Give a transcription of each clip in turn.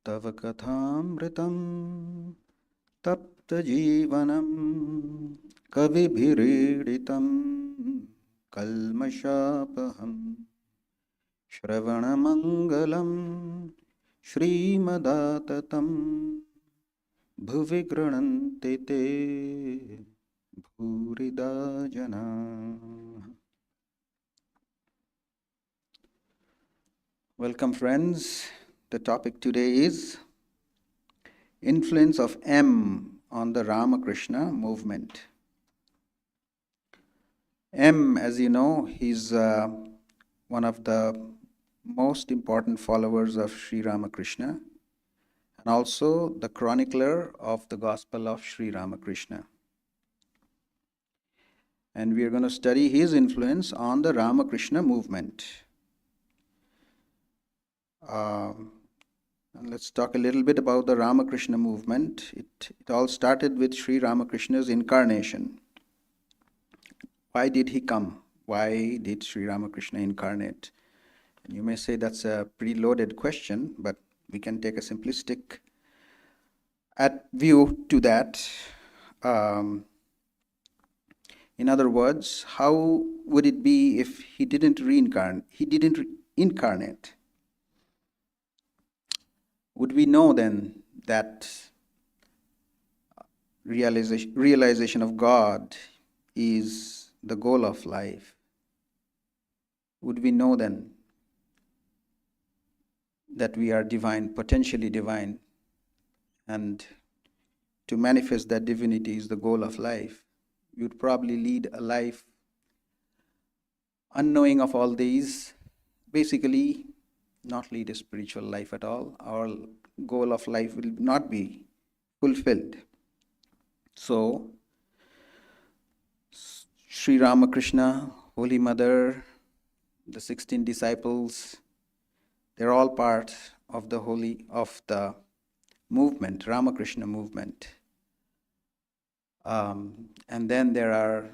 तव कथामृतं तप्तजीवनं कविभिरीडितं कल्मषापहं श्रवणमङ्गलं श्रीमदाततं भुवि गृह्णन्ति ते भूरिदा जनाः. Welcome friends. The topic today is influence of M on the Ramakrishna movement. M, as you know, he's one of the most important followers of Sri Ramakrishna and also the chronicler of the Gospel of Sri Ramakrishna. And we are going to study his influence on the Ramakrishna movement. Let's talk a little bit about the Ramakrishna movement. It all started with Sri Ramakrishna's incarnation. Why did he come? Why did Sri Ramakrishna incarnate? And you may say that's a pretty loaded question, but we can take a simplistic view to that. In other words, how would it be if he didn't incarnate? Would we know then that realization of God is the goal of life? Would we know then that we are divine, potentially divine, and to manifest that divinity is the goal of life? We would probably lead a life unknowing of all these, basically not lead a spiritual life at all. Our goal of life will not be fulfilled. So, Sri Ramakrishna, Holy Mother, the 16 disciples, they're all part of the movement, Ramakrishna movement. And then there are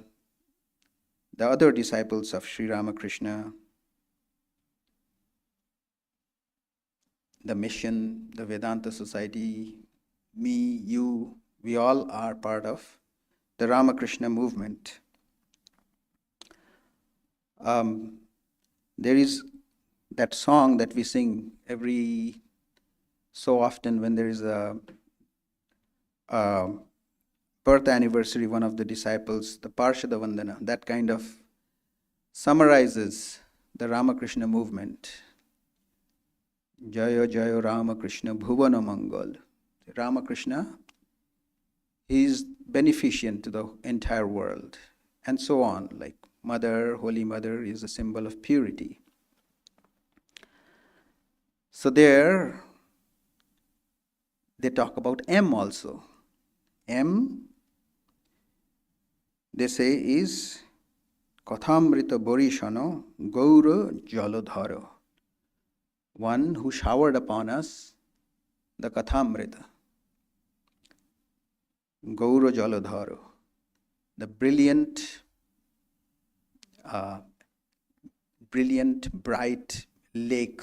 the other disciples of Sri Ramakrishna, the mission, the Vedanta Society, me, you, we all are part of the Ramakrishna movement. There is that song that we sing every so often when there is a birth anniversary, one of the disciples, the Parshada Vandana, that kind of summarizes the Ramakrishna movement. Jaya Jaya Ramakrishna Bhuvana Mangal. Ramakrishna is beneficent to the entire world, and so on. Like Mother, Holy Mother is a symbol of purity. So there, they talk about M also. M, they say, is Kathamrita Borishano Gaura Jalodhara. One who showered upon us the Kathamrita, Gaura Jalodhara, the brilliant, bright lake.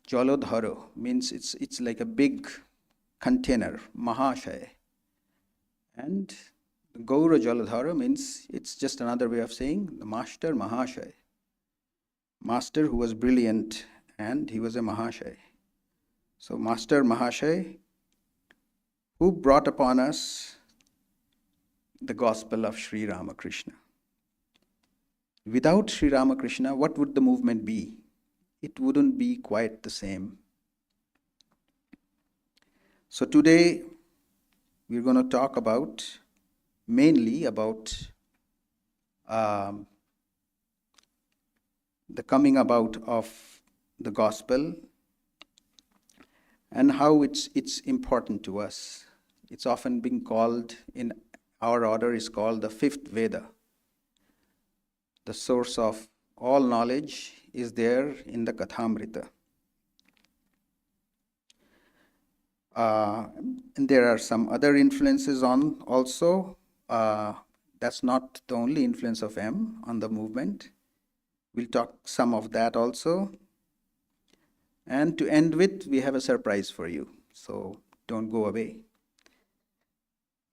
Jalodhara means it's like a big container, Mahashaya. And Gaura Jalodhara means it's just another way of saying the Master Mahashaya. Master who was brilliant, and he was a Mahashaya. So Master Mahashaya, who brought upon us the gospel of Sri Ramakrishna. Without Sri Ramakrishna, what would the movement be? It wouldn't be quite the same. So today, we're going to talk mainly about the coming about of the gospel and how it's important to us. It's often been called, in our order, is called the fifth Veda. The source of all knowledge is there in the Kathamrita. And there are some other influences on also. That's not the only influence of M on the movement. We'll talk some of that also. And to end with, we have a surprise for you. So don't go away.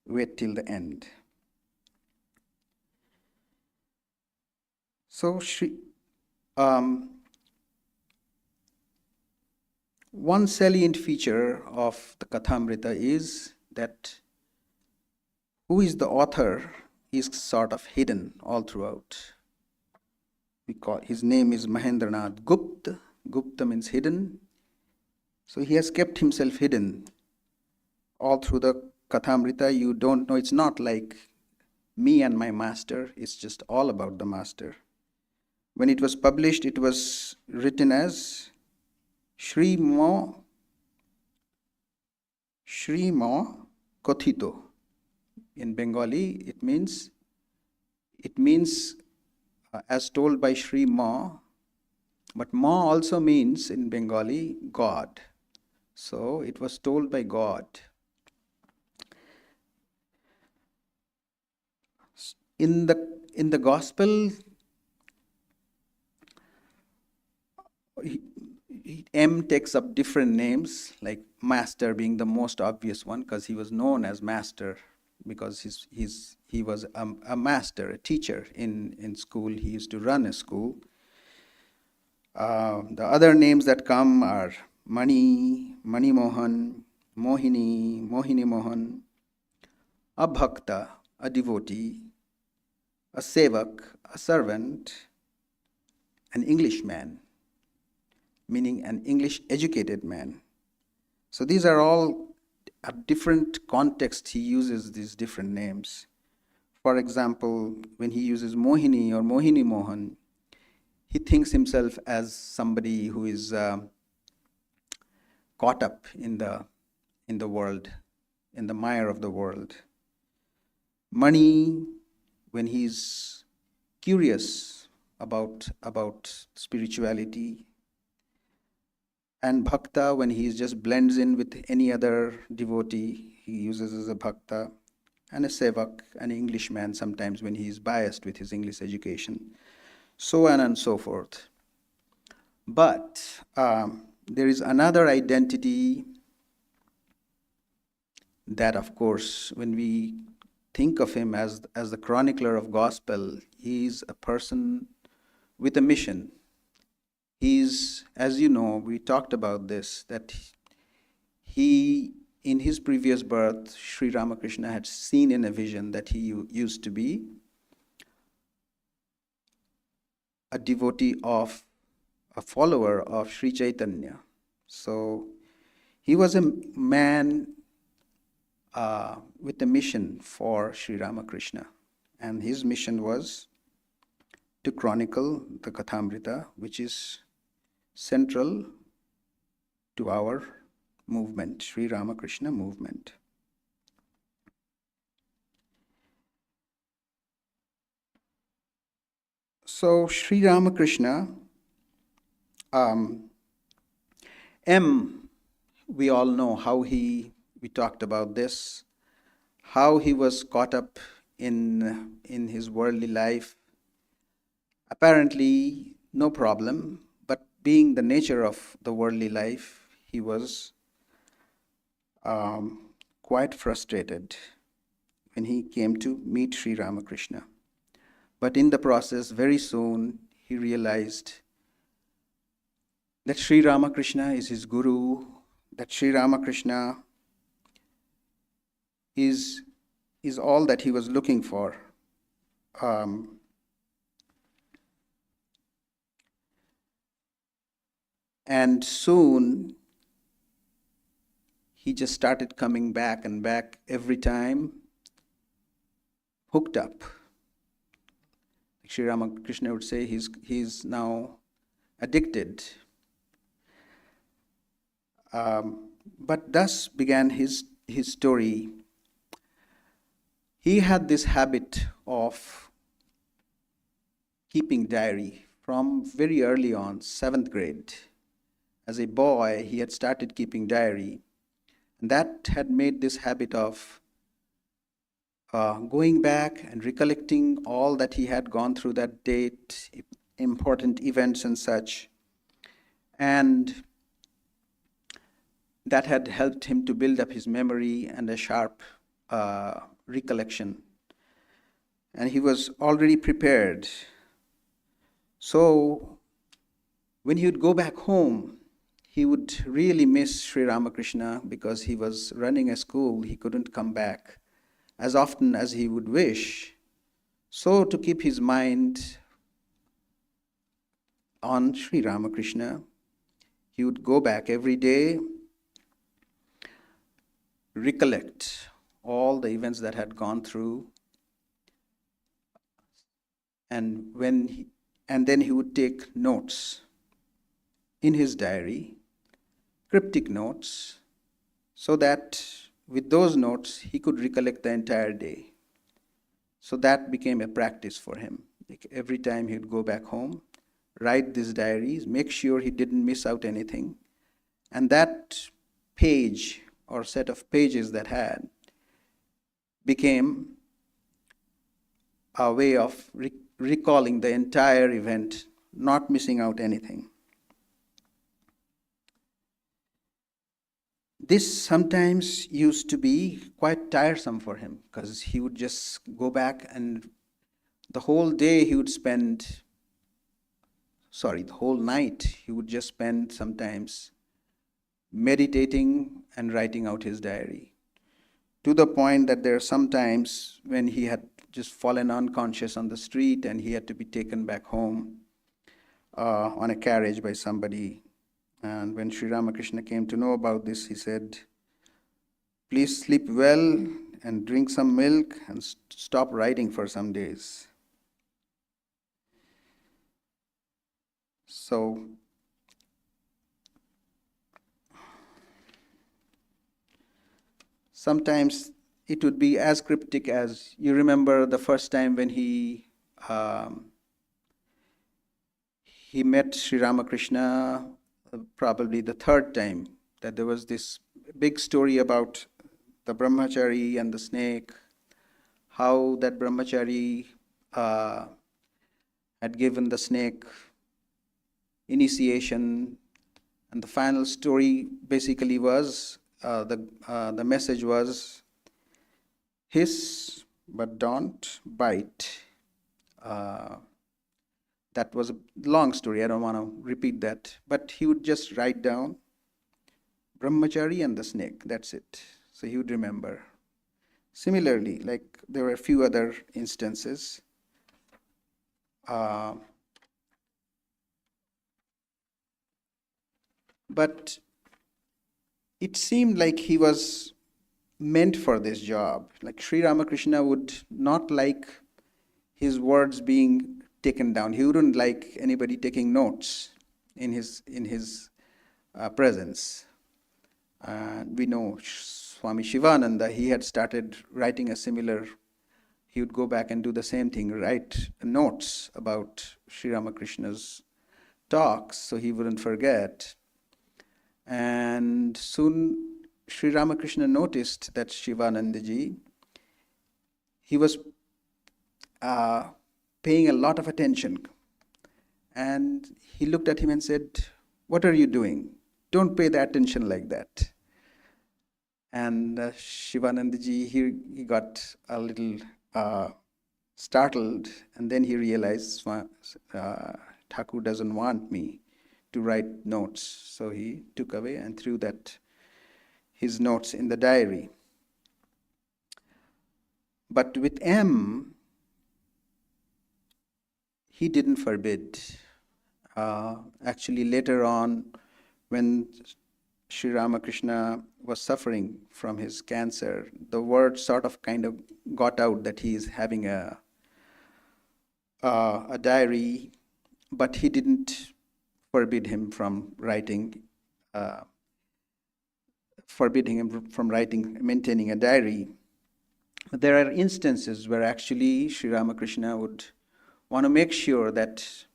Wait till the end. So one salient feature of the Kathamrita is that who is the author is sort of hidden all throughout. His name is Mahendranath Gupta. Gupta means hidden. So he has kept himself hidden all through the Kathamrita. You don't know, it's not like me and my master, it's just all about the master. When it was published, it was written as Shri Mo Kothito. In Bengali, it means as told by Shri Ma, but Ma also means in Bengali God. So it was told by God. In the gospel, M takes up different names, like master being the most obvious one, because he was known as master, because he was a master, a teacher in school. He used to run a school. The other names that come are Mani, Mani Mohan, Mohini, Mohini Mohan, a bhakta, a devotee, a sevak, a servant, an Englishman, meaning an English educated man. So these are all at different contexts he uses these different names. For example, when he uses Mohini or Mohini Mohan, he thinks himself as somebody who is caught up in the world, in the mire of the world. Mani, when he's curious about spirituality, and bhakta, when he just blends in with any other devotee, he uses as a bhakta, and a sevak, an Englishman sometimes when he is biased with his English education, so on and so forth. But there is another identity that, of course, when we think of him as the chronicler of gospel, he is a person with a mission. He's, as you know, we talked about this, that he, in his previous birth, Sri Ramakrishna had seen in a vision that he used to be a devotee of, a follower of Sri Chaitanya. So he was a man with a mission for Sri Ramakrishna, and his mission was to chronicle the Kathamrita, which is central to our movement, Sri Ramakrishna movement. So Sri Ramakrishna, we all know how we talked about this, how he was caught up in his worldly life. Apparently, no problem, but being the nature of the worldly life, he was quite frustrated when he came to meet Sri Ramakrishna. But in the process, very soon, he realized that Sri Ramakrishna is his guru, that Sri Ramakrishna is all that he was looking for. And soon, he just started coming back and back every time, hooked up. Sri Ramakrishna would say he's now addicted. But thus began his story. He had this habit of keeping diary from very early on, 7th grade. As a boy, he had started keeping diary, and that had made this habit of going back and recollecting all that he had gone through that date, important events and such. And that had helped him to build up his memory and a sharp recollection. And he was already prepared. So when he would go back home, he would really miss Sri Ramakrishna because he was running a school. He couldn't come back as often as he would wish. So to keep his mind on Sri Ramakrishna, he would go back every day, recollect all the events that had gone through, and then he would take notes in his diary, cryptic notes, so that with those notes he could recollect the entire day. So that became a practice for him. Like every time he would go back home, write these diaries, make sure he didn't miss out anything. And that page or set of pages that had became a way of recalling the entire event, not missing out anything. This sometimes used to be quite tiresome for him because he would just go back and the whole day he would spend, the whole night he would just spend sometimes meditating and writing out his diary, to the point that there are some times when he had just fallen unconscious on the street and he had to be taken back home on a carriage by somebody. And when Sri Ramakrishna came to know about this, he said, "Please sleep well and drink some milk and stop writing for some days." So, sometimes it would be as cryptic as, you remember the first time when he met Sri Ramakrishna, probably the third time, that there was this big story about the brahmachari and the snake, how that brahmachari had given the snake initiation, and the final story basically was, the message was, hiss but don't bite. That was a long story, I don't want to repeat that, but he would just write down brahmachari and the snake, that's it. So he would remember. Similarly, like there were a few other instances. But it seemed like he was meant for this job. Like Sri Ramakrishna would not like his words being taken down. He wouldn't like anybody taking notes in his presence. We know Swami Shivananda, he had started writing a similar, he would go back and do the same thing, write notes about Sri Ramakrishna's talks so he wouldn't forget. And soon Sri Ramakrishna noticed that Shivanandaji, he was paying a lot of attention. And he looked at him and said, "What are you doing? Don't pay the attention like that." And Shivanandaji, he got a little startled, and then he realized Thakur doesn't want me to write notes. So he took away and threw his notes in the diary. But with M, he didn't forbid. Actually, later on, when Sri Ramakrishna was suffering from his cancer, the word sort of kind of got out that he is having a diary, but he didn't forbid him from writing, maintaining a diary. But there are instances where actually Sri Ramakrishna would want to make sure that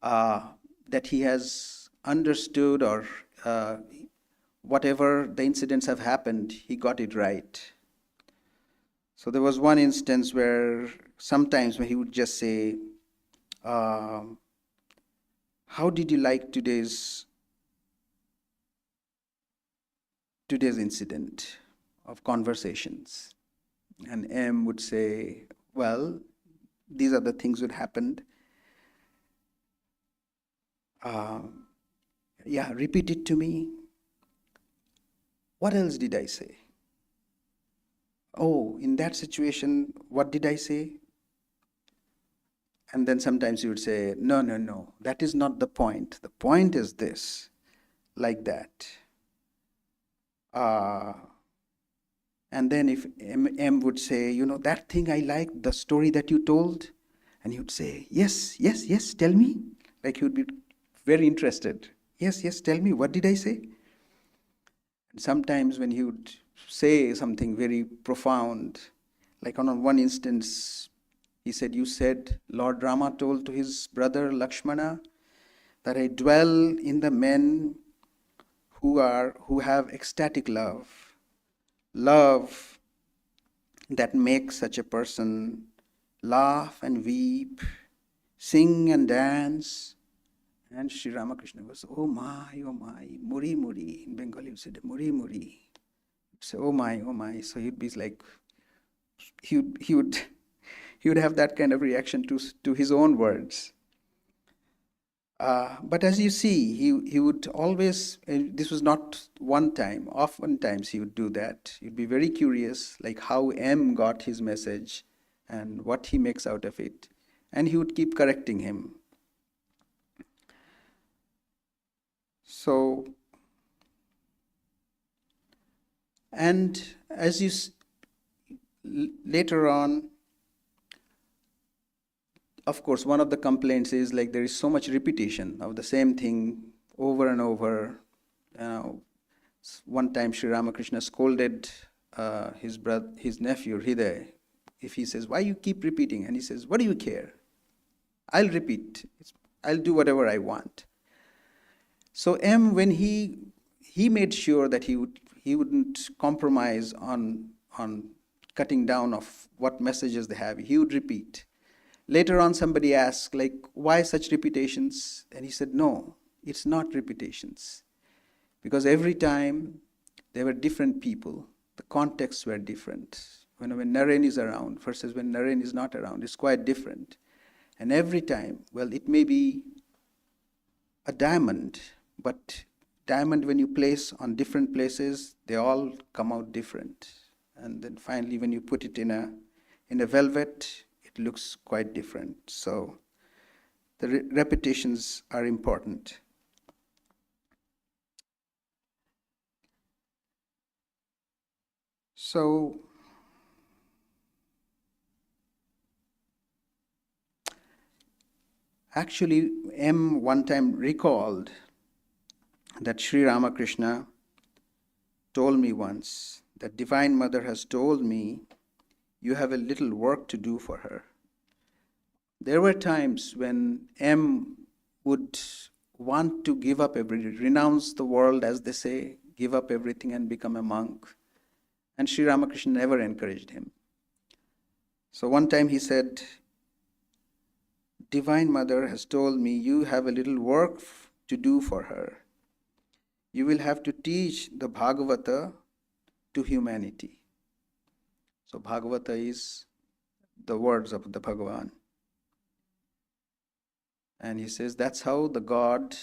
that he has understood, or whatever the incidents have happened, he got it right. So there was one instance where sometimes when he would just say, "How did you like today's today's incident of conversations. And M would say, well, these are the things that happened. Yeah, repeat it to me. What else did I say? Oh, in that situation, what did I say? And then sometimes you would say, no, no, no, that is not the point. The point is this, like that. And then if M would say, you know, that thing I liked, the story that you told, and he would say, yes, yes, yes, tell me. Like he would be very interested. Yes, yes, tell me, what did I say? And sometimes when he would say something very profound, like on one instance, he said, you said, Lord Rama told to his brother Lakshmana that I dwell in the men who have ecstatic love that makes such a person laugh and weep, sing and dance. And Sri Ramakrishna was, oh my, muri muri. In Bengali, he said, muri muri. He'd say, oh my. So he'd be like, he would have that kind of reaction to his own words. But as you see, he would always, this was not one time, oftentimes he would do that. You'd be very curious, like how M got his message and what he makes out of it. And he would keep correcting him. So, and as you, later on, of course, one of the complaints is like there is so much repetition of the same thing over and over. One time Sri Ramakrishna scolded his nephew Hriday, if he says, why you keep repeating? And he says, what do you care? I'll repeat. I'll do whatever I want. So M, when he made sure that he wouldn't compromise on cutting down of what messages they have, he would repeat. Later on, somebody asked, like, why such repetitions? And he said, no, it's not repetitions. Because every time there were different people, the contexts were different. When Naren is around versus when Naren is not around, it's quite different. And every time, well, it may be a diamond, but diamond when you place on different places, they all come out different. And then finally, when you put it in a velvet, it looks quite different. So the repetitions are important. So actually, M one time recalled that Sri Ramakrishna told me once that Divine Mother has told me you have a little work to do for her. There were times when M would want to give up renounce the world, as they say, give up everything and become a monk. And Sri Ramakrishna never encouraged him. So one time he said, Divine Mother has told me you have a little work to do for her. You will have to teach the Bhagavata to humanity. So Bhagavata is the words of the Bhagavan. And he says that's how the God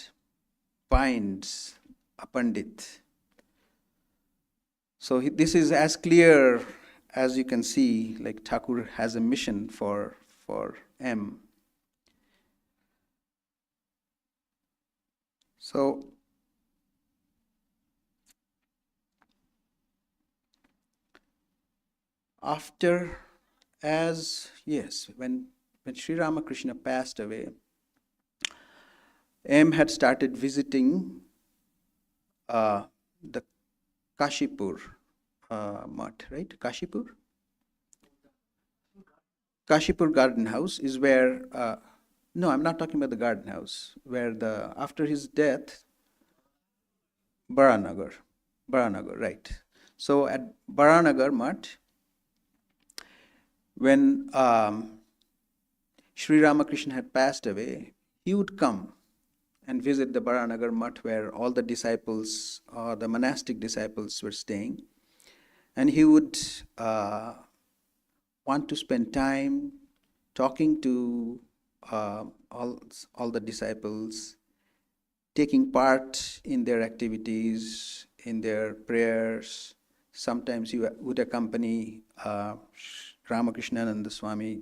binds a Pandit. So this is as clear as you can see, like Thakur has a mission for M. So after, when Sri Ramakrishna passed away, M had started visiting the Kashipur Mutt, right? Kashipur? Kashipur Garden House is where, no, I'm not talking about the garden house, where after his death, Baranagar, right. So at Baranagar Mutt, when Sri Ramakrishna had passed away, he would come and visit the Baranagar Mutt where all the disciples, the monastic disciples, were staying. And he would want to spend time talking to all the disciples, taking part in their activities, in their prayers. Sometimes he would accompany Ramakrishna and the Swami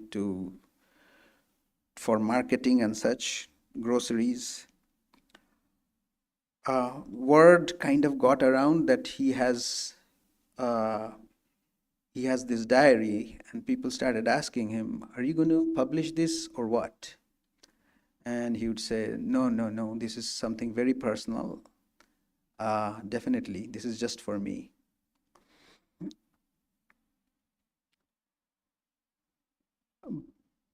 for marketing and such, groceries. Word kind of got around that he has this diary, and people started asking him, "Are you going to publish this or what?" And he would say, "No, no, no, this is something very personal. Definitely, this is just for me."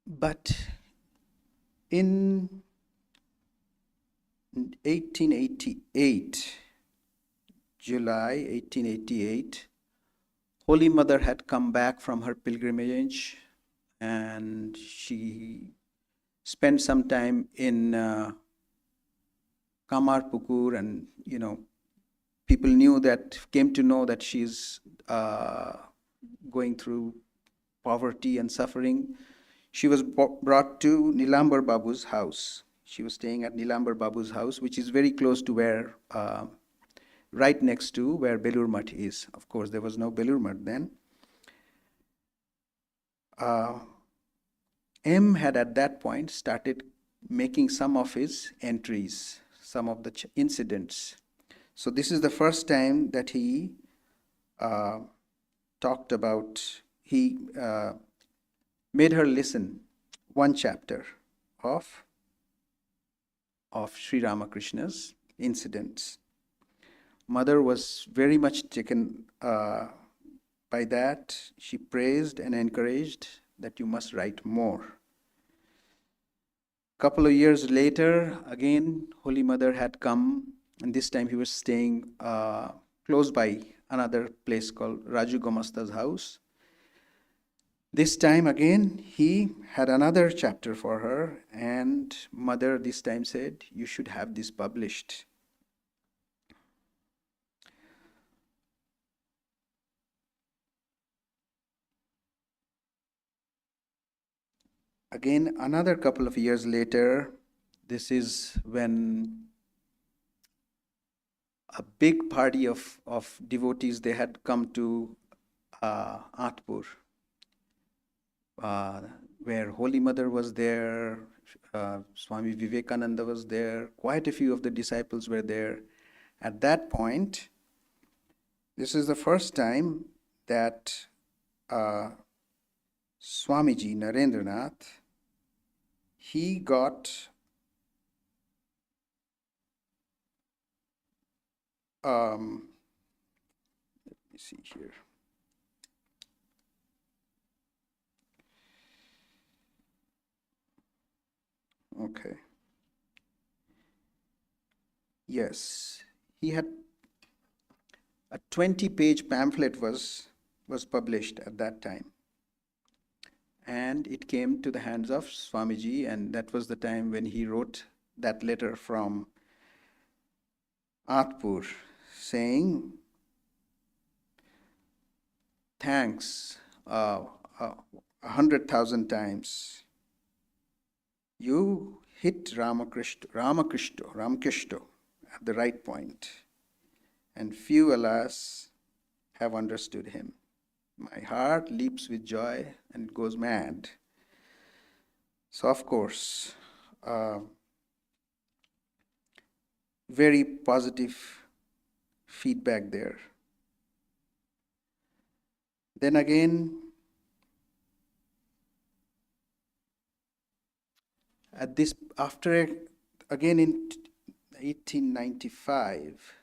But in 1888, July 1888, Holy Mother had come back from her pilgrimage, and she spent some time in Kamarpukur, and people came to know that she's going through poverty and suffering. She was brought to Nilambar Babu's house. She was staying at Nilambar Babu's house, which is very close to where, right next to where Belur Mutt is. Of course, there was no Belur Mutt then. M had at that point started making some of his entries, some of the incidents. So this is the first time that he talked about, he made her listen one chapter of Sri Ramakrishna's incidents. Mother was very much taken by that. She praised and encouraged that you must write more. Couple of years later, again, Holy Mother had come, and this time he was staying close by another place called Raju Gomasta's house. This time again, he had another chapter for her, and Mother this time said, "You should have this published." Again, another couple of years later, this is when a big party of devotees, they had come to Atpur, where Holy Mother was there, Swami Vivekananda was there, quite a few of the disciples were there. At that point, this is the first time that Swamiji Narendranath, he got let me see here. Okay. Yes, he had a 20-page pamphlet was published at that time. And it came to the hands of Swamiji, and that was the time when he wrote that letter from Atpur saying, "Thanks 100,000 times. You hit Ramakrishna at the right point, and few, alas, have understood him. My heart leaps with joy and goes mad." So, of course, very positive feedback there. Then again, again in 1895,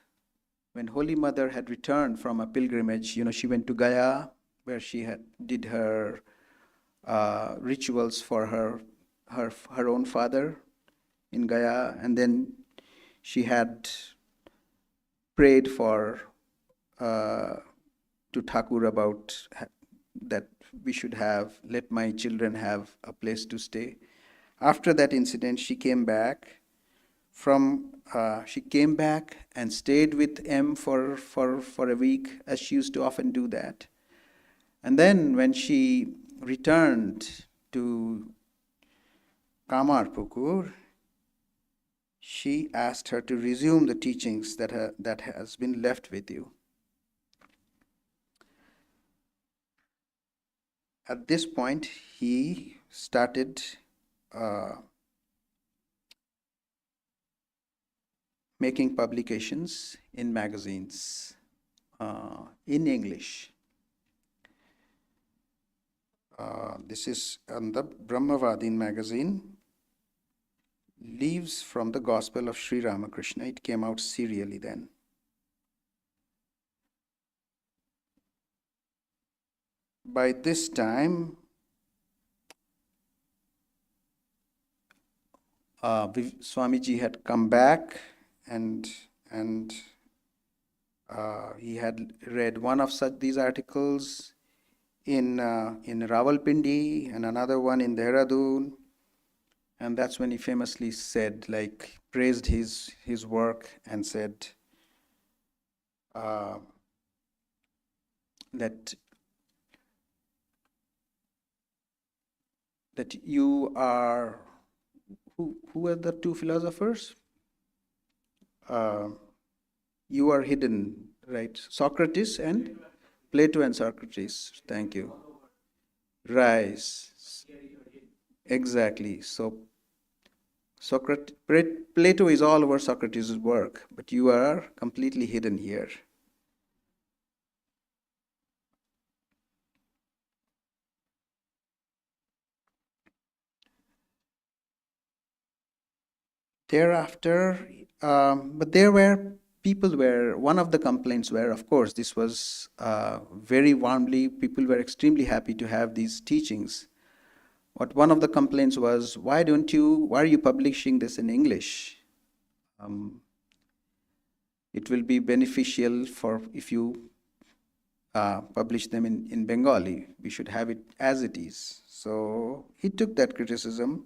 when Holy Mother had returned from a pilgrimage, she went to Gaya, where she did her rituals for her own father in Gaya, and then she had prayed to Thakur about that we should let my children have a place to stay. After that incident, she came back she came back and stayed with M for a week, as she used to often do that. And then when she returned to Kamarpukur, she asked her to resume the teachings that has been left with you. At this point, he started making publications in magazines in English. This is on the Brahmavadin magazine, Leaves from the Gospel of Sri Ramakrishna. It came out serially then. By this time, Swamiji had come back, and he had read one of these articles in Rawalpindi and another one in Dehradun, and that's when he famously said, like, praised his work and said that you are, who were the two philosophers? You are hidden, right? Socrates and Plato and Socrates. Thank you. Right. Exactly. So Plato is all over Socrates' work, but you are completely hidden here. Thereafter, but there were one of the complaints were, of course, this was very warmly, people were extremely happy to have these teachings. But one of the complaints was, why are you publishing this in English? It will be beneficial if you publish them in Bengali. We should have it as it is. So he took that criticism.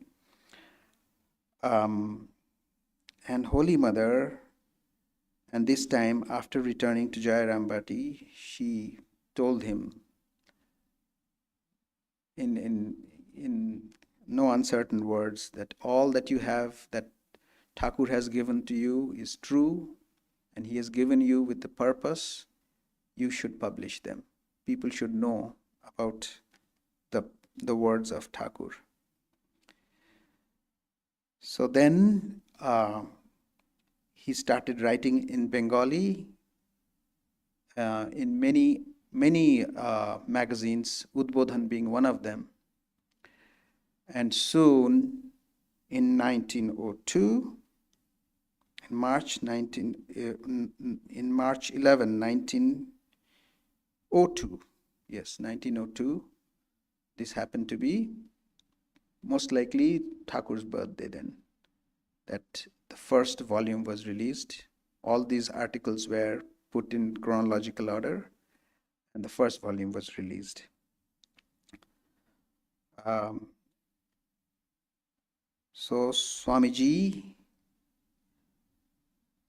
And Holy Mother, and this time after returning to Jayarambati, she told him in no uncertain words that all that you have, that Thakur has given to you, is true, and he has given you with the purpose. You should publish them. People should know about the words of Thakur. So then he started writing in Bengali in many magazines, Udbodhan being one of them. And soon, in 1902, in March 11, 1902, yes, 1902, this happened to be most likely Thakur's birthday then, that the first volume was released. All these articles were put in chronological order, and the first volume was released. So Swamiji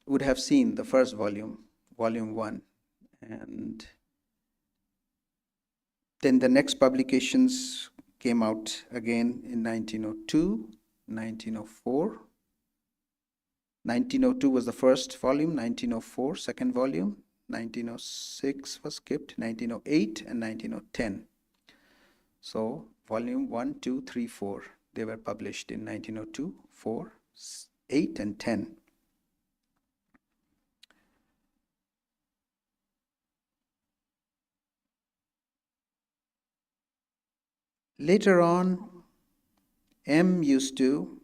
would have seen the first volume, volume 1, and then the next publications came out again in 1902, 1904. 1902 was the first volume, 1904, second volume, 1906 was skipped, 1908 and 1910. So volume 1, 2, 3, 4, they were published in 1902, 4, 8 and 10. Later on, M used to,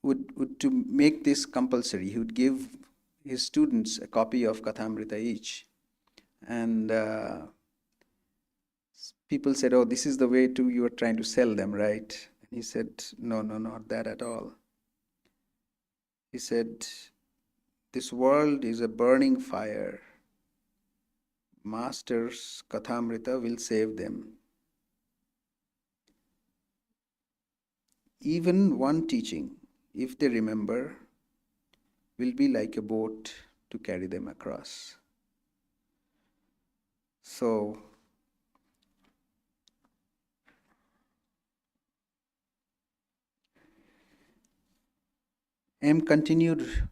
would to make this compulsory, he would give his students a copy of Kathamrita each. And people said, oh, this is the way you are trying to sell them, right? And he said, no, not that at all. He said, this world is a burning fire. Master's Kathamrita will save them. even one teaching, if they remember, will be like a boat to carry them across. So, M continued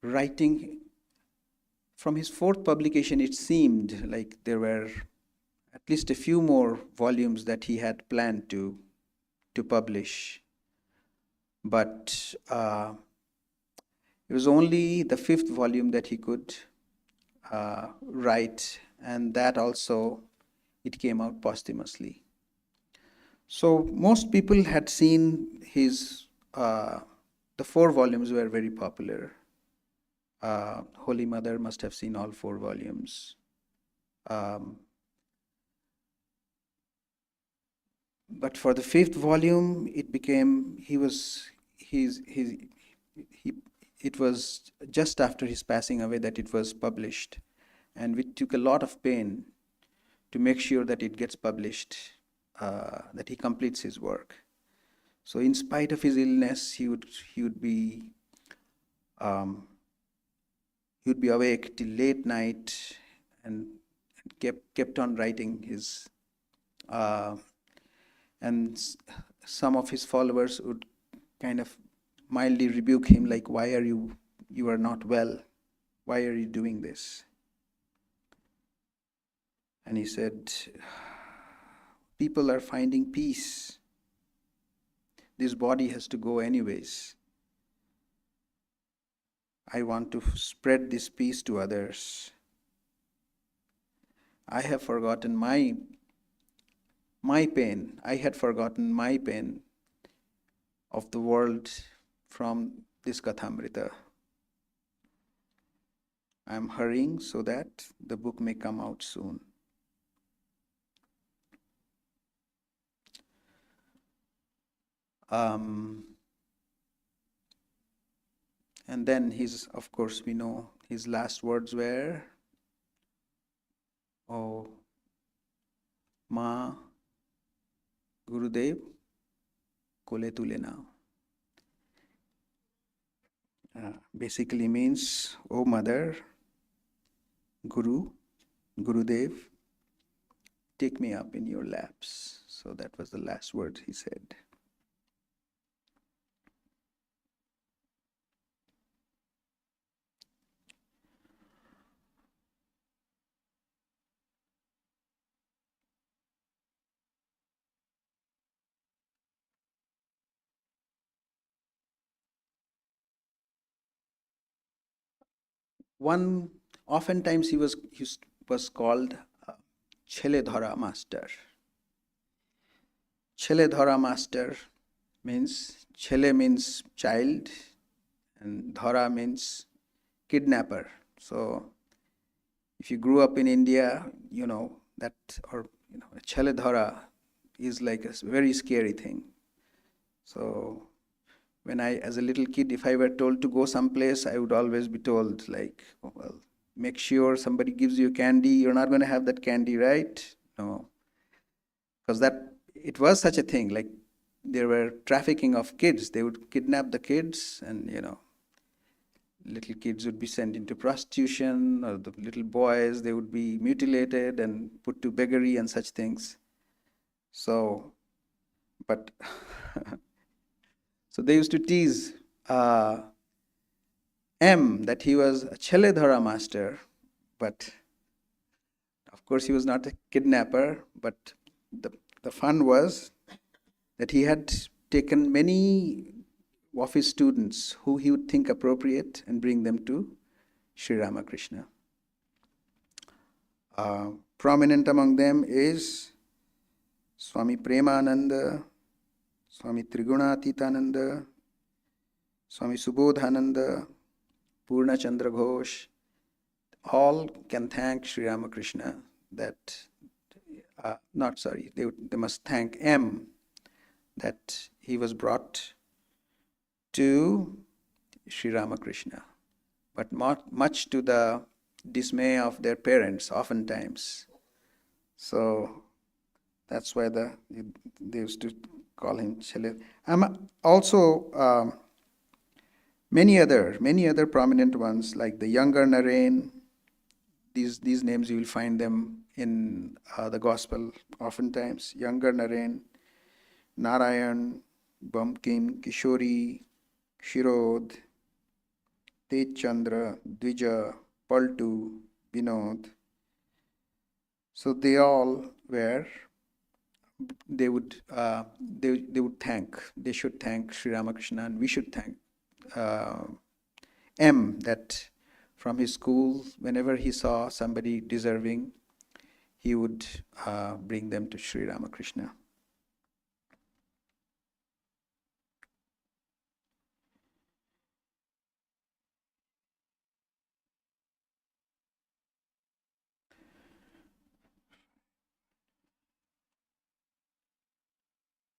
writing. From his fourth publication, it seemed like there were at least a few more volumes that he had planned to publish. But it was only the fifth volume that he could write, and that also, it came out posthumously. So most people had seen his, the 4 volumes were very popular. Holy Mother must have seen all 4 volumes. But for the 5th volume, it became, it was just after his passing away that it was published. And we took a lot of pain to make sure that it gets published, that he completes his work. So in spite of his illness, he would be awake till late night and kept on writing his, and some of his followers would kind of mildly rebuke him, like, why are you are not well? Why are you doing this? And he said, people are finding peace. This body has to go anyways. I want to spread this peace to others. I have forgotten my pain. I had forgotten my pain of the world from this Kathamrita. I am hurrying so that the book may come out soon. And then of course, we know his last words were, "Oh, Ma, Gurudev, Kole Tule now." Basically means, "Oh Mother, Gurudev, take me up in your laps." So that was the last word he said. Oftentimes he was called Chele Dhara Master. Chele Dhara Master means, Chele means child, and Dhara means kidnapper. So if you grew up in India, you know that, or Chele Dhara is like a very scary thing. So when as a little kid, if I were told to go someplace, I would always be told, like, oh, well, make sure somebody gives you candy. You're not going to have that candy, right? No. Because it was such a thing. Like, there were trafficking of kids. They would kidnap the kids, and, little kids would be sent into prostitution, or the little boys, they would be mutilated and put to beggary and such things. So, but... So they used to tease M that he was a Chele Dhara master, but of course he was not a kidnapper. But the fun was that he had taken many of his students who he would think appropriate and bring them to Sri Ramakrishna. Prominent among them is Swami Premananda, Swami Trigunaatitananda, Swami Subodhananda, Purna Chandra Ghosh. All can thank Sri Ramakrishna that, they must thank M that he was brought to Sri Ramakrishna. But much to the dismay of their parents, oftentimes. So That's why they used to call him Chile. Also, many other prominent ones like the younger Narain. These names you will find them in the gospel oftentimes. Younger Narain, Narayan, Bamkim, Kishori, Shirod, Tej Chandra, Dvija, Paltu, Vinod. So they all were. They should thank Sri Ramakrishna, and we should thank uh, M, that from his school, whenever he saw somebody deserving, he would bring them to Sri Ramakrishna.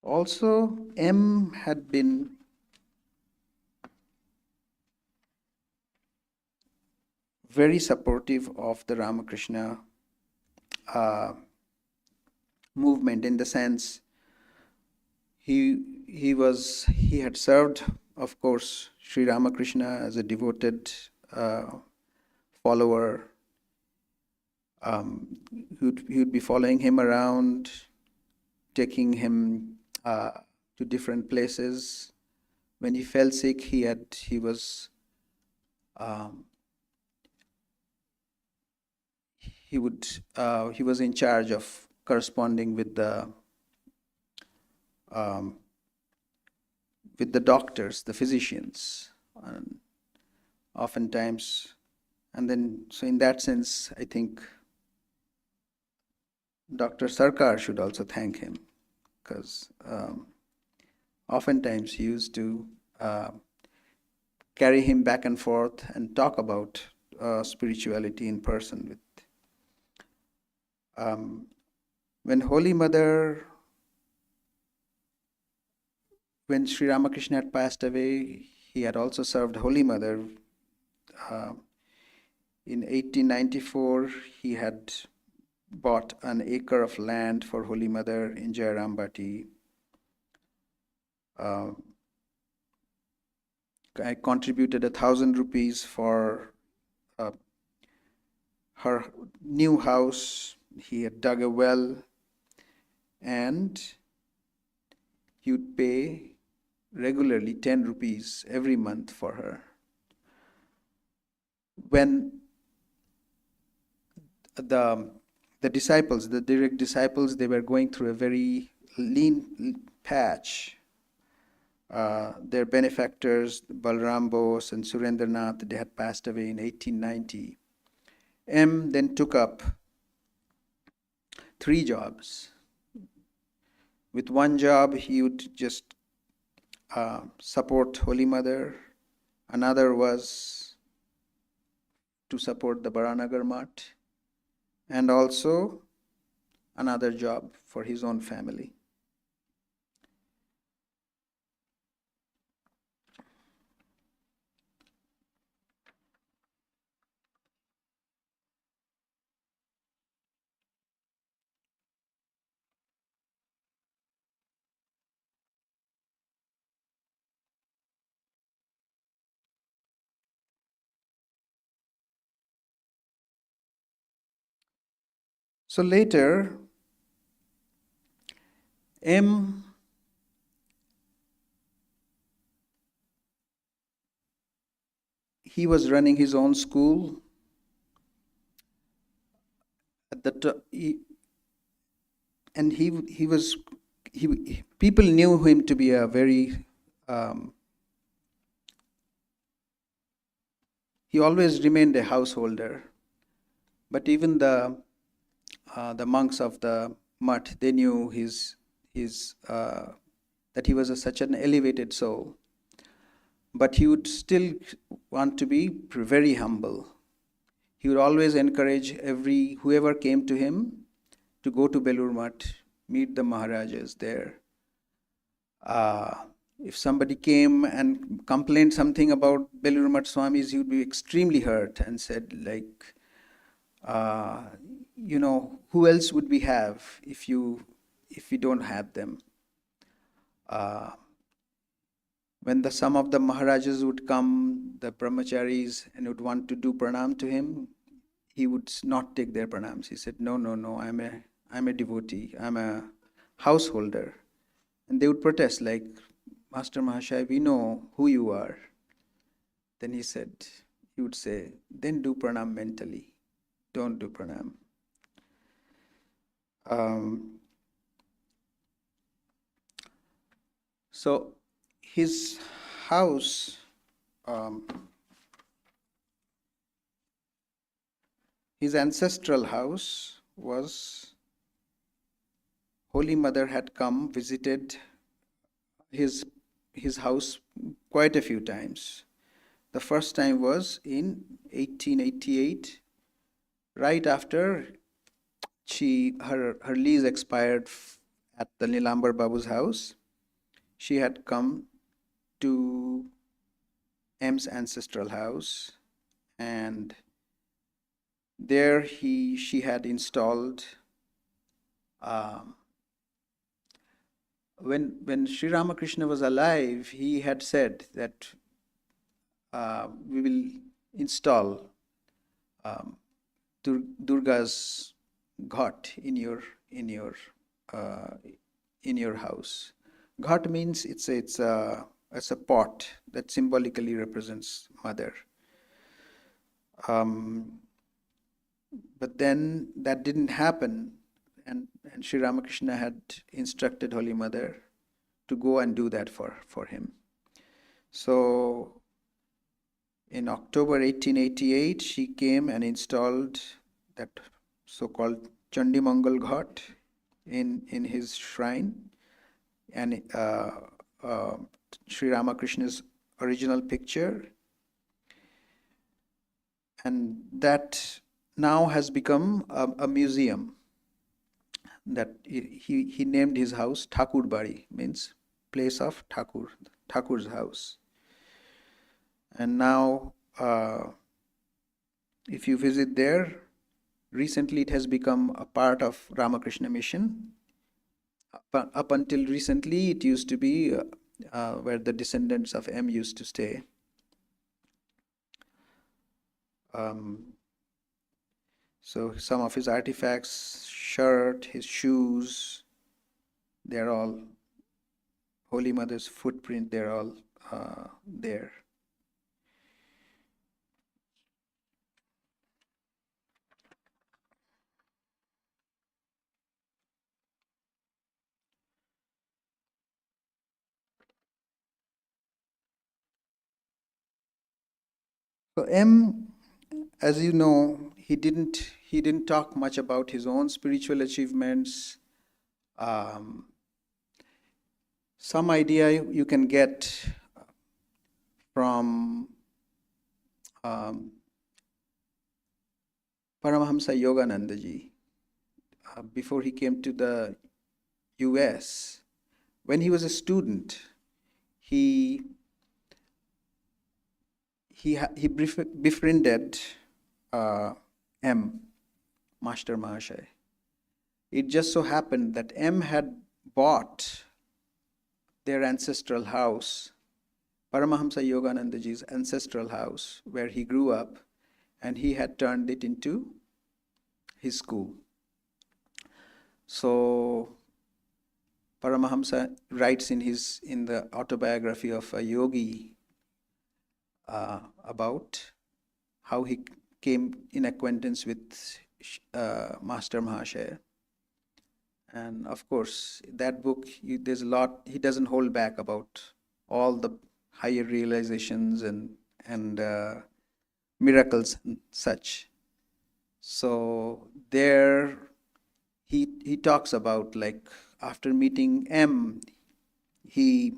Also, M had been very supportive of the Ramakrishna movement, in the sense he had served, of course, Sri Ramakrishna as a devoted follower. He would be following him around, taking him to different places. When he fell sick, he was in charge of corresponding with the doctors, the physicians, and oftentimes, and then, so in that sense, I think Dr. Sarcar should also thank him, because oftentimes he used to carry him back and forth and talk about spirituality in person. With when when Sri Ramakrishna had passed away, he had also served Holy Mother. In 1894, he had bought an acre of land for Holy Mother in Jairambati. I contributed 1,000 rupees for her new house. He had dug a well, and he would pay regularly 10 rupees every month for her. When the disciples, the direct disciples, they were going through a very lean patch. Their benefactors, Balram Bose and Surendranath, they had passed away in 1890. M then took up 3 jobs. With one job, he would just support Holy Mother. Another was to support the Baranagar Math, and also another job for his own family. So later, M he was running his own school. People knew him to be a very he always remained a householder, but even the monks of the Math, they knew that he was such an elevated soul. But he would still want to be very humble. He would always encourage whoever came to him to go to Belur Math, meet the Maharajas there. If somebody came and complained something about Belur Math Swamis, he would be extremely hurt and said, like, who else would we have if you if we don't have them. When some of the Maharajas would come, the brahmacharis, and would want to do pranam to him, he would not take their pranams. He said, no, no, no, I'm a devotee, I'm a householder. And they would protest like, Master Mahashaya, we know who you are. Then he would say, then do pranam mentally. Don't do pranam. So his house, his ancestral house was, Holy Mother had come, visited his house quite a few times. The first time was in 1888, right after her lease expired at the Nilambar Babu's house. She had come to M's ancestral house, and there she had installed, when Sri Ramakrishna was alive, he had said that we will install Durga's ghat in your house. Ghat means it's a pot that symbolically represents Mother. But then that didn't happen, and Sri Ramakrishna had instructed Holy Mother to go and do that for him. So in October 1888, she came and installed that so-called Chandimangal Ghat in his shrine, and Sri Ramakrishna's original picture, and that now has become a museum. That he named his house Thakur Bari, means place of Thakur, Thakur's house. And now, if you visit there, recently it has become a part of Ramakrishna Mission. Up until recently, it used to be where the descendants of M used to stay. So some of his artifacts, shirt, his shoes, they're all Holy Mother's footprint, they're all there. So M, as you know, he didn't talk much about his own spiritual achievements. Some idea you can get from Paramahamsa Yogananda ji. Before he came to the US, when he was a student, he befriended M, Master Mahashaya. It just so happened that M had bought their ancestral house, Paramahamsa Yogananda ji's ancestral house, where he grew up, and he had turned it into his school. So Paramahamsa writes in the autobiography of a yogi about how he came in acquaintance with Master Mahashaya. And of course, that book, there's a lot, he doesn't hold back about all the higher realizations and miracles and such. So there he talks about, like, after meeting M, he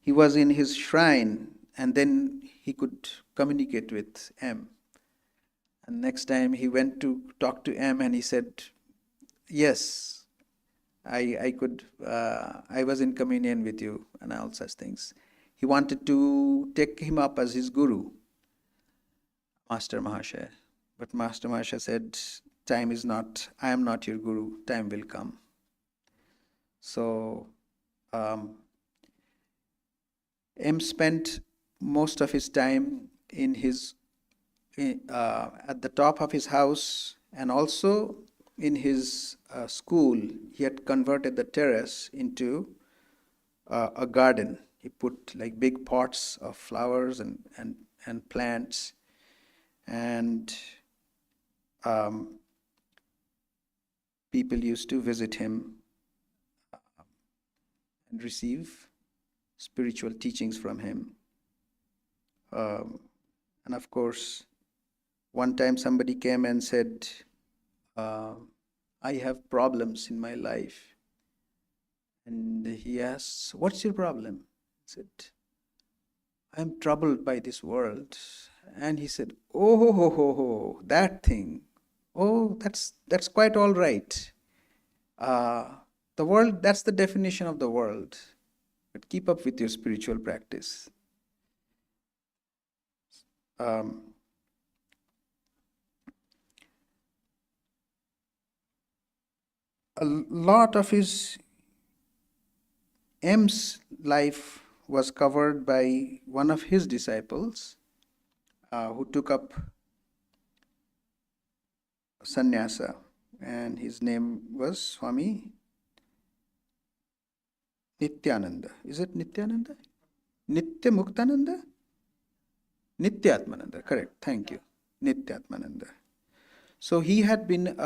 was in his shrine, and then he could communicate with M. And next time he went to talk to M, and he said, yes, I was in communion with you, and all such things. He wanted to take him up as his guru, Master Mahashaya. But Master Mahashaya said, I am not your guru, time will come. So M spent most of his time at the top of his house, and also in his school. He had converted the terrace into a garden. He put like big pots of flowers and plants, and people used to visit him and receive spiritual teachings from him. And of course, one time somebody came and said, I have problems in my life. And he asked, what's your problem? He said, I'm troubled by this world. And he said, oh, that thing. Oh, that's quite all right. The world, that's the definition of the world. But keep up with your spiritual practice. A lot of his M's life was covered by one of his disciples who took up sannyasa, and his name was Swami Nityananda. Is it Nityananda? Nitya Muktananda? Nityatmananda, correct. Thank you. Nityatmananda. So he had been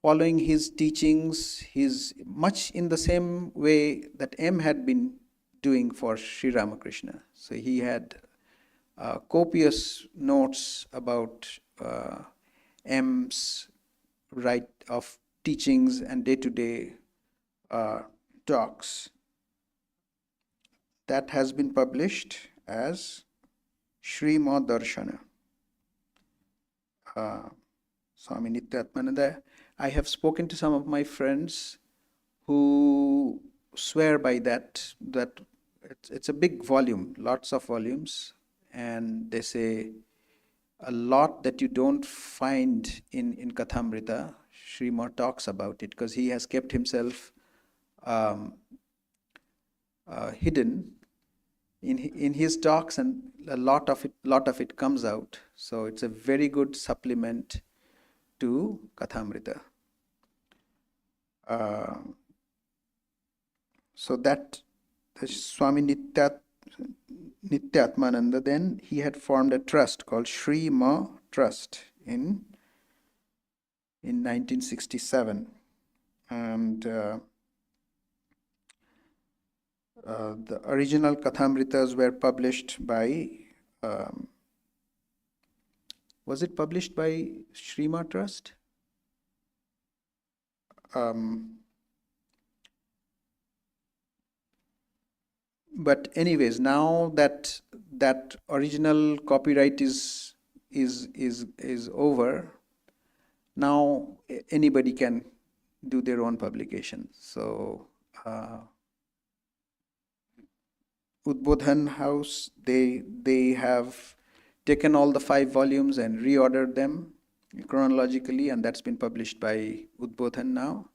following his teachings, much in the same way that M had been doing for Sri Ramakrishna. So he had copious notes about M's right of teachings and day-to-day talks. That has been published as Sri Ma Darshana. Swami Nityatmananda. I have spoken to some of my friends who swear by that it's a big volume, lots of volumes, and they say a lot that you don't find in Kathamrita. Srima talks about it because he has kept himself hidden in his talks, and a lot of it comes out. So it's a very good supplement to Kathamrita. So that the Swami Nityatmananda, then he had formed a trust called Sri Ma Trust in 1967, and the original Kathamritas were published by was it published by Sri Ma Trust? But anyways, now that original copyright is over, now anybody can do their own publication. So Udbodhan House, they have taken all the 5 volumes and reordered them chronologically, and that's been published by Udbodhan now.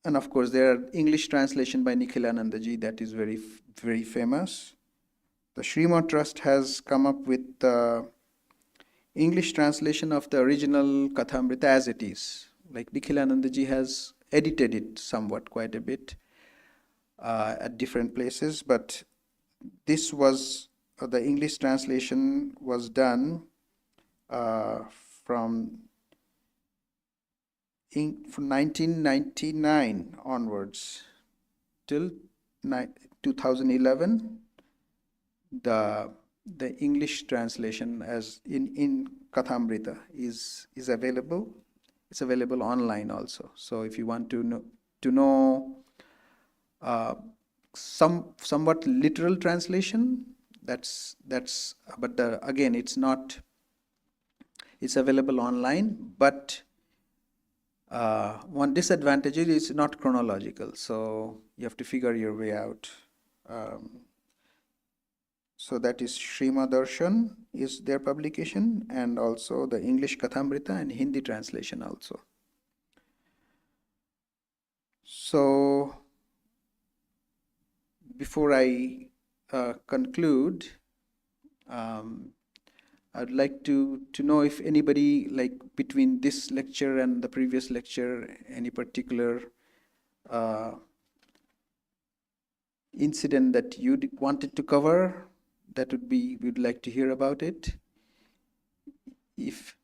And of course, there are English translation by Nikhilanandaji that is very, very famous. The Srima Trust has come up with the English translation of the original Kathamrita as it is. Like Nikhilanandaji has edited it somewhat, quite a bit, at different places, but this was, the English translation was done from 1999 onwards till 2011. The English translation as in Kathamrita is available. It's available online also. So if you want to know somewhat literal translation, that's but again, it's available online, but one disadvantage is it's not chronological, so you have to figure your way out. So that is Srimad Darshan is their publication, and also the English Kathamrita and Hindi translation also. So before I conclude, I'd like to know if anybody, like between this lecture and the previous lecture, any particular incident that you wanted to cover, that would be, we'd like to hear about it. If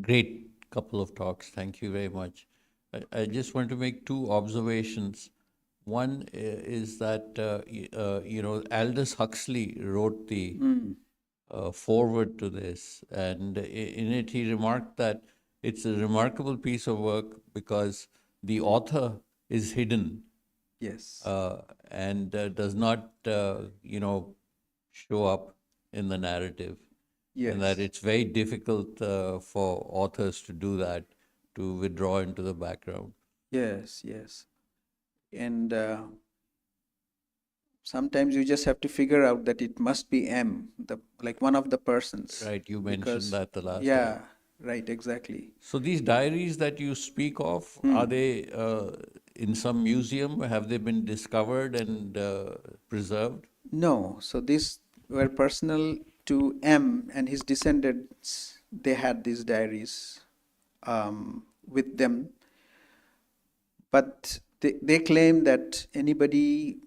Great couple of talks. Thank you very much. I just want to make two observations. One is that, Aldous Huxley wrote the foreword to this, and in it he remarked that it's a remarkable piece of work because the author is hidden. Yes. And does not, show up in the narrative. Yes. And that it's very difficult for authors to do that, to withdraw into the background. Yes, yes. And sometimes you just have to figure out that it must be M, like one of the persons. Right, you mentioned that the last time. Yeah, right, exactly. So these diaries that you speak of, are they in some museum? Have they been discovered and preserved? No, so these were personal to M and his descendants. They had these diaries with them. But they claim that anybody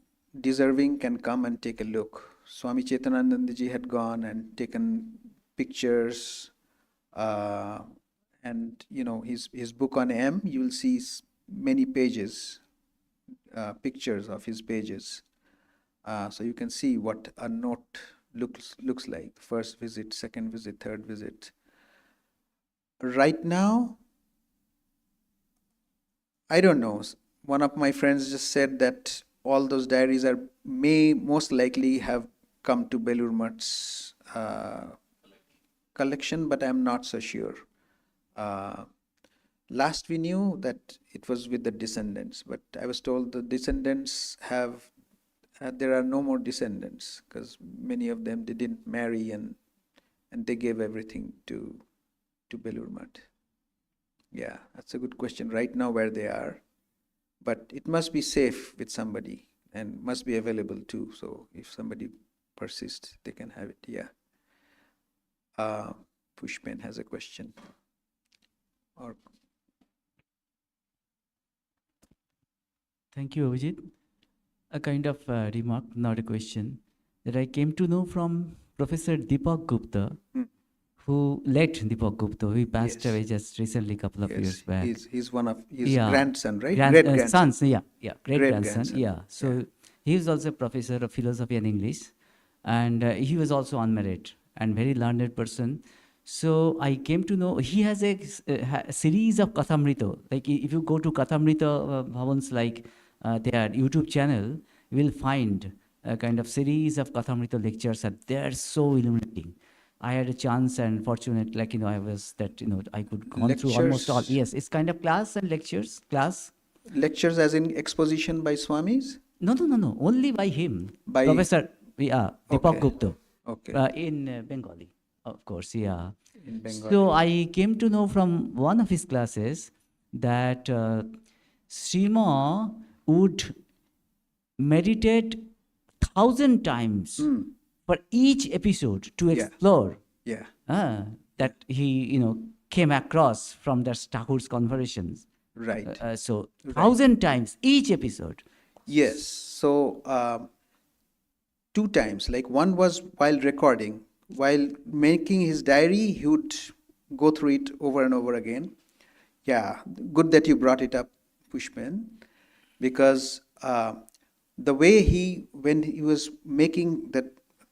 deserving can come and take a look. Swami Chetanananda ji had gone and taken pictures, and his book on M, you will see many pages, pictures of his pages. So you can see what a note looks like. First visit, second visit, third visit. Right now, I don't know. One of my friends just said that all those diaries may most likely have come to Belur Math's collection, but I'm not so sure. Last we knew that it was with the descendants, but I was told the descendants have, there are no more descendants because many of them, they didn't marry and they gave everything to Belur Math. Yeah, that's a good question. Right now, where they are, but it must be safe with somebody and must be available too. So if somebody persists, they can have it. Yeah. Pushpen has a question. Or thank you, Abhijit. A kind of remark, not a question, that I came to know from Professor Deepak Gupta, who led Deepak Gupta. He passed away just recently, couple of years back. He's one of his grandson, right? Great-grandson. Great-grandson, yeah. So he was also a professor of philosophy and English, and he was also unmarried and very learned person. So I came to know he has a series of Kathamrita. Like if you go to Kathamrita Bhavan's their YouTube channel, you will find a kind of series of Kathamrita lectures, and they are so illuminating. I had a chance and fortunate, I was that, I could go through almost all. Yes, it's kind of class and lectures, class. Lectures as in exposition by Swamis? No, only by him. By Professor, Deepak Gupta. Okay. In Bengali, of course, yeah. In Bengali. So I came to know from one of his classes that Srima would meditate 1,000 times for each episode to explore that he came across from the Thakur's conversations. Right. So 1,000 times each episode. Yes. So 2 times. Like one was while recording, while making his diary, he would go through it over and over again. Yeah, good that you brought it up, Pushpen, because the way when he was making that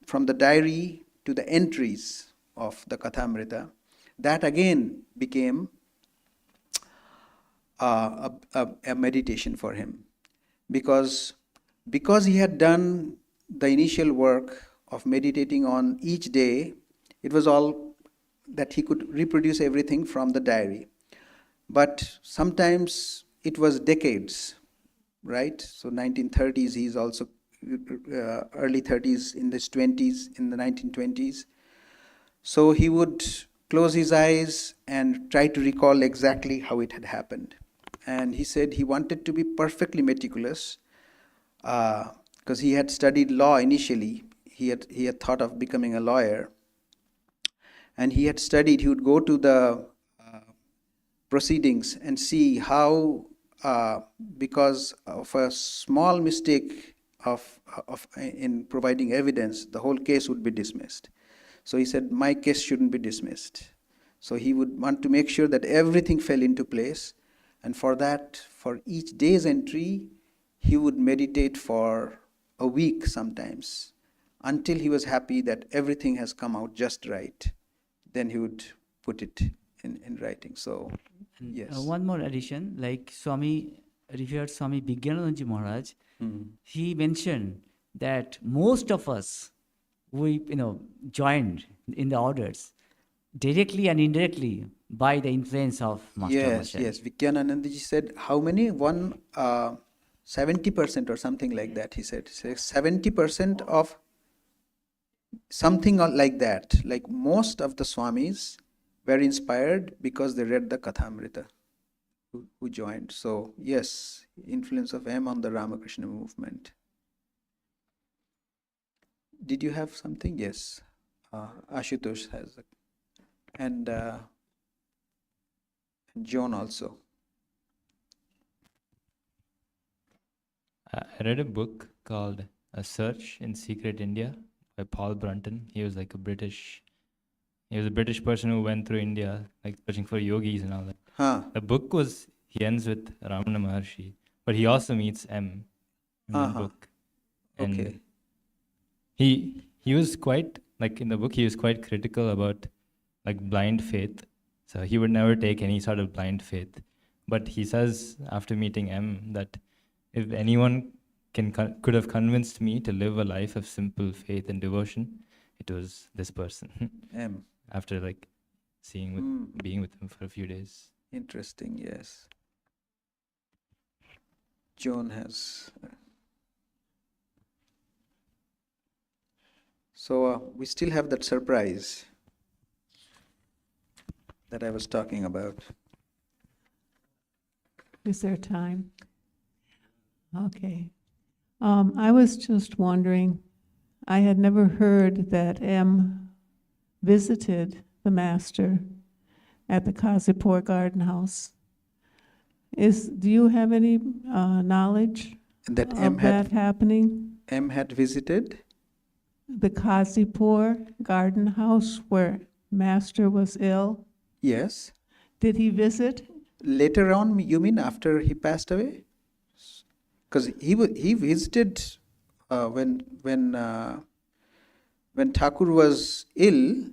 from the diary to the entries of the Kathamrita, that again became a meditation for him, because he had done the initial work of meditating on each day. It was all that he could reproduce everything from the diary. But sometimes it was decades, right? So 1930s, he's also early 30s, in his 20s, in the 1920s. So he would close his eyes and try to recall exactly how it had happened. And he said he wanted to be perfectly meticulous because he had studied law initially. He had thought of becoming a lawyer. And he would go to the proceedings and see how, because of a small mistake in providing evidence, the whole case would be dismissed. So he said, my case shouldn't be dismissed. So he would want to make sure that everything fell into place. And for that, for each day's entry, he would meditate for a week sometimes, until he was happy that everything has come out just right. Then he would put it in writing. So, yes. One more addition, like revered Swami Vigyananandaji Maharaj, he mentioned that most of us, we joined in the orders directly and indirectly by the influence of Master Maharaj. Yes. Vigyananandaji said, how many? 70% or something like that, he said. 70% of something like that. Like most of the Swamis were inspired because they read the Kathamrita, who joined. So, yes, influence of M on the Ramakrishna movement. Did you have something? Yes. Ashutosh has. And John also. I read a book called A Search in Secret India by Paul Brunton. He was a British person who went through India, searching for yogis and all that. The book he ends with Ramana Maharshi, but he also meets M in the book. And okay. He was quite, in the book, he was quite critical about blind faith. So he would never take any sort of blind faith. But he says after meeting M that if anyone could have convinced me to live a life of simple faith and devotion, it was this person. M. After being with him for a few days. Interesting, yes. John has. So we still have that surprise that I was talking about. Is there time? Okay. I was just wondering, I had never heard that M visited the Master at the Kazipur Garden House. Do you have any knowledge That of that happening? M had visited? The Kazipur Garden House where Master was ill? Yes. Did he visit? Later on, you mean after he passed away? Because he visited when Thakur was ill.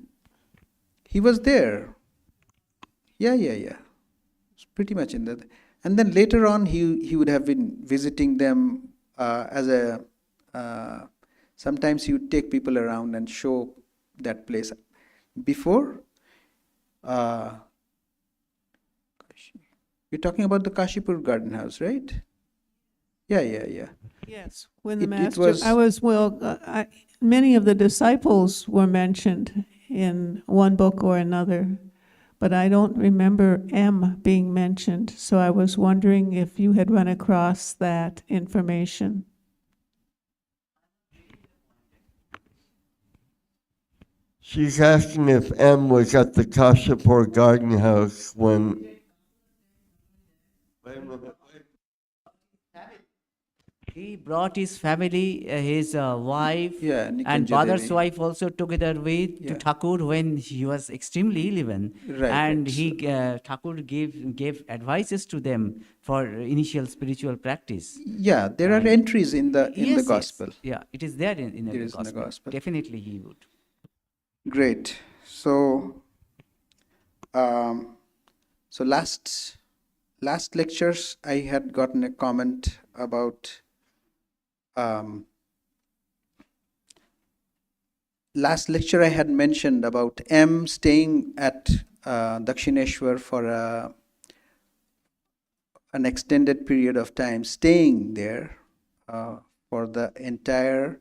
He was there. Yeah. It's pretty much in that. And then later on, he would have been visiting them as a. Sometimes he would take people around and show that place. Before, you're talking about the Kashipur Garden House, right? Yeah. Yes, when the It Master, was- many of the disciples were mentioned in one book or another, but I don't remember M being mentioned, so I was wondering if you had run across that information. She's asking if M was at the Kashipur Garden House when. He brought his family, his wife, Yeah, and Nikunja father's Devi. wife also together with Yeah. to Thakur when he was extremely ill even. Right, And right. Thakur gave advices to them for initial spiritual practice. Yeah, there are entries in the Yes. gospel. Yeah, it is there in It the is in the gospel. Definitely he would. Great. So, last lectures I had gotten a comment about last lecture I had mentioned about M staying at Dakshineshwar for an extended period of time, staying there for the entire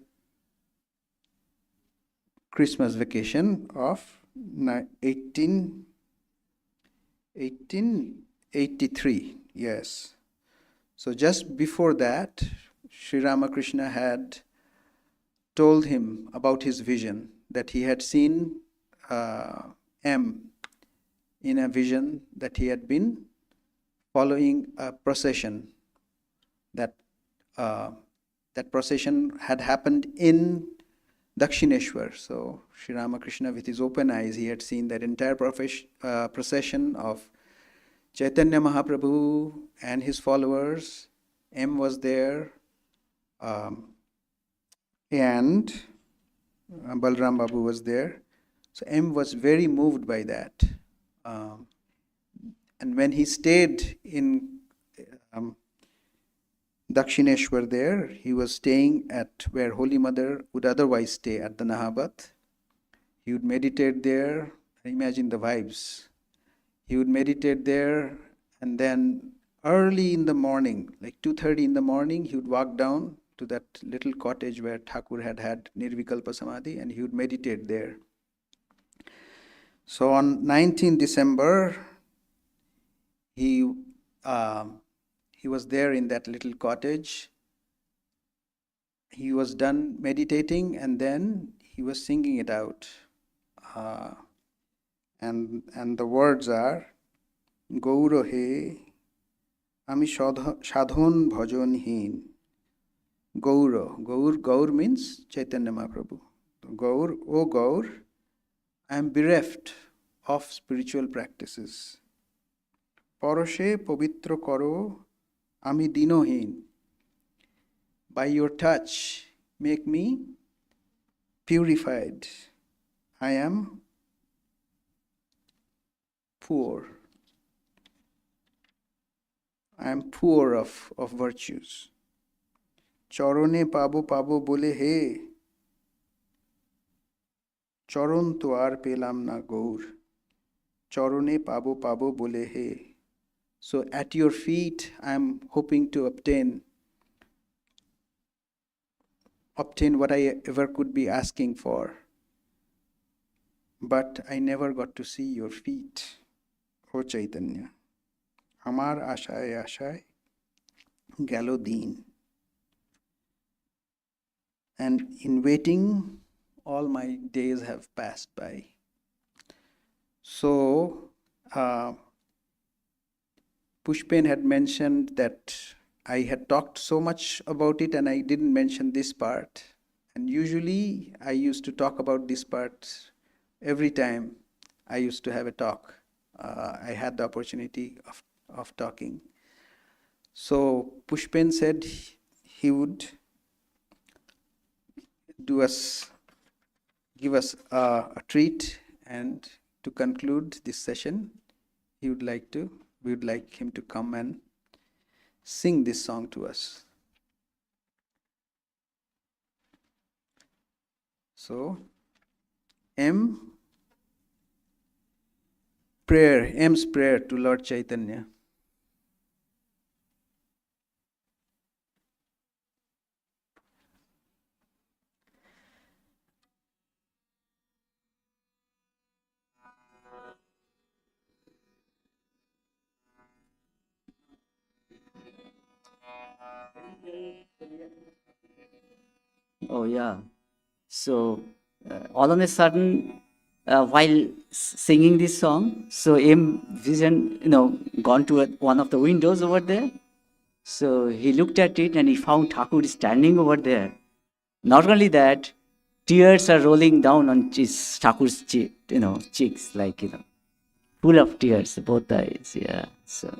Christmas vacation of 1883. Yes. So just before that, Sri Ramakrishna had told him about his vision, that he had seen M in a vision, that he had been following a procession, that that procession had happened in Dakshineshwar. So Sri Ramakrishna, with his open eyes, he had seen that entire procession of Chaitanya Mahaprabhu and his followers. M was there, and Balram Babu was there. So M was very moved by that. And when he stayed in Dakshineshwar there, he was staying at where Holy Mother would otherwise stay, at the Nahabat. He would meditate there. Imagine the vibes. He would meditate there, and then early in the morning, like 2:30 in the morning, he would walk down to that little cottage where Thakur had Nirvikalpa Samadhi, and he would meditate there. So on 19 December, he was there in that little cottage. He was done meditating, and then he was singing it out. And the words are, Gauro he, Ami sadhon bhajonheen. Gaur means Chaitanya Mahaprabhu. Gaur, O Gaur, I am bereft of spiritual practices. Paroshe pavitra karo, Ami dinoheen. By your touch, make me purified. I am poor. I am poor of virtues. Charone pabo bole he. Charon to ar pelam na gaur. Charone pabo bole he. So at your feet, I am hoping to obtain what I ever could be asking for. But I never got to see your feet, O Chaitanya. Amar ashai galo deen. And in waiting, all my days have passed by. So, Pushpen had mentioned that I had talked so much about it and I didn't mention this part. And usually I used to talk about this part every time I used to have a talk. I had the opportunity of talking. So Pushpen said he would give us a treat, and to conclude this session, we would like him to come and sing this song to us. So, M's prayer to Lord Chaitanya. Oh, yeah. So, all on a sudden, while singing this song, so M vision, gone to one of the windows over there. So he looked at it and he found Thakur standing over there. Not only that, tears are rolling down on Thakur's cheeks, like, full of tears, both eyes. Yeah. So.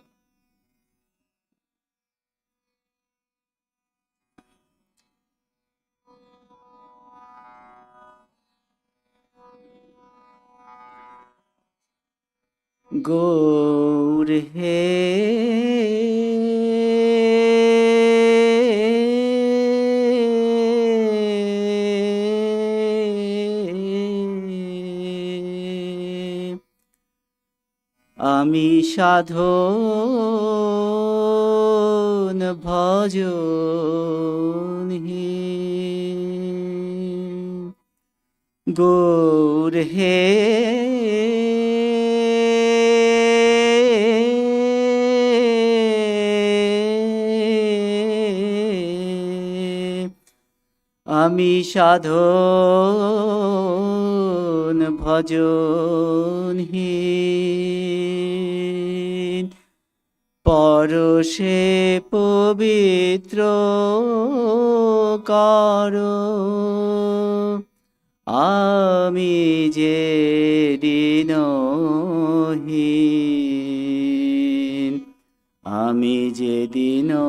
Gaur he আমি সাধন ভজনহীন গৌর হে আমি সাধন ভজনহীন পরশে পবিত্র করো আমি যে দিনহীন আমি যে দিনহীন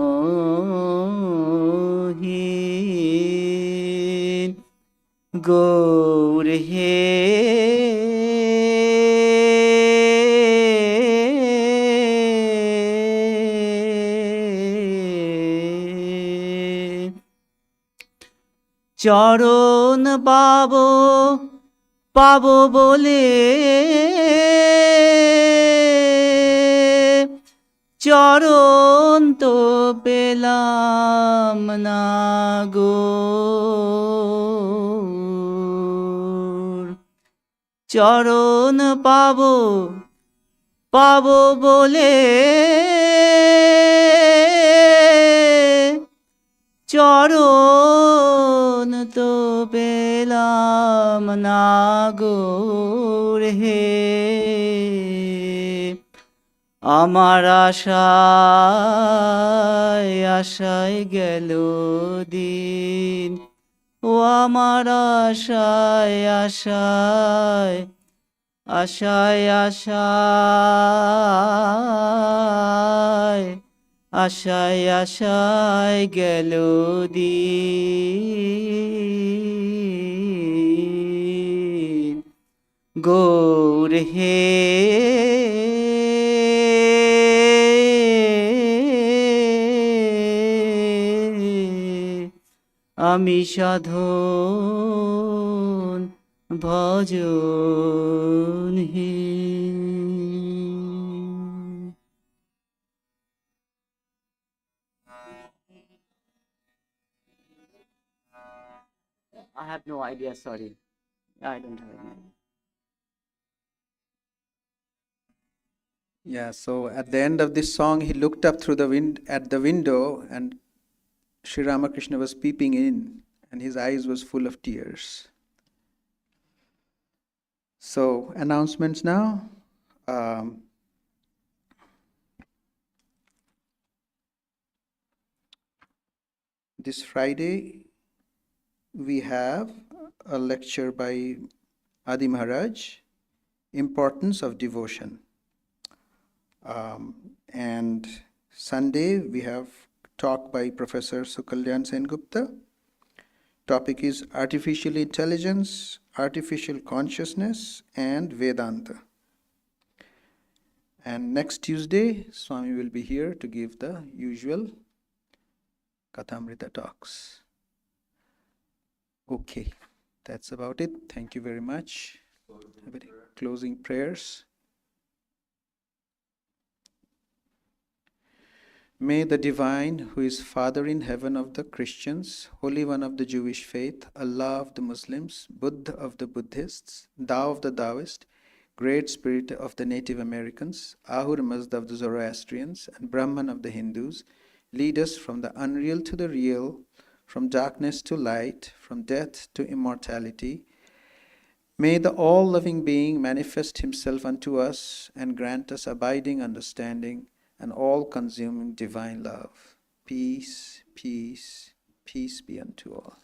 গৌর হে চরণ পাবো বলে চরণ তো পেলাম না গো চরণ পাবো বলে চরণ তো পেলাম না গো হে আমার আশায় গেল দিন ও আমার আশায় গেল দিন গৌর হে আমি সাধন ভজনহীন I have no idea, sorry. I don't have any idea. Yeah, so at the end of this song, he looked up through the at the window, and Sri Ramakrishna was peeping in, and his eyes was full of tears. So, announcements now. This Friday, we have a lecture by Adi Maharaj, Importance of Devotion. And Sunday, we have talk by Professor Sukalyan Sengupta. Topic is Artificial Intelligence, Artificial Consciousness, and Vedanta. And next Tuesday, Swami will be here to give the usual Kathamrita talks. Okay, that's about it. Thank you very much. Closing prayers. May the Divine, who is Father in heaven of the Christians, Holy One of the Jewish faith, Allah of the Muslims, Buddha of the Buddhists, Tao of the Taoists, Great Spirit of the Native Americans, Ahura Mazda of the Zoroastrians, and Brahman of the Hindus, lead us from the unreal to the real, from darkness to light, from death to immortality. May the all-loving being manifest himself unto us and grant us abiding understanding and all-consuming divine love. Peace, peace, peace be unto all.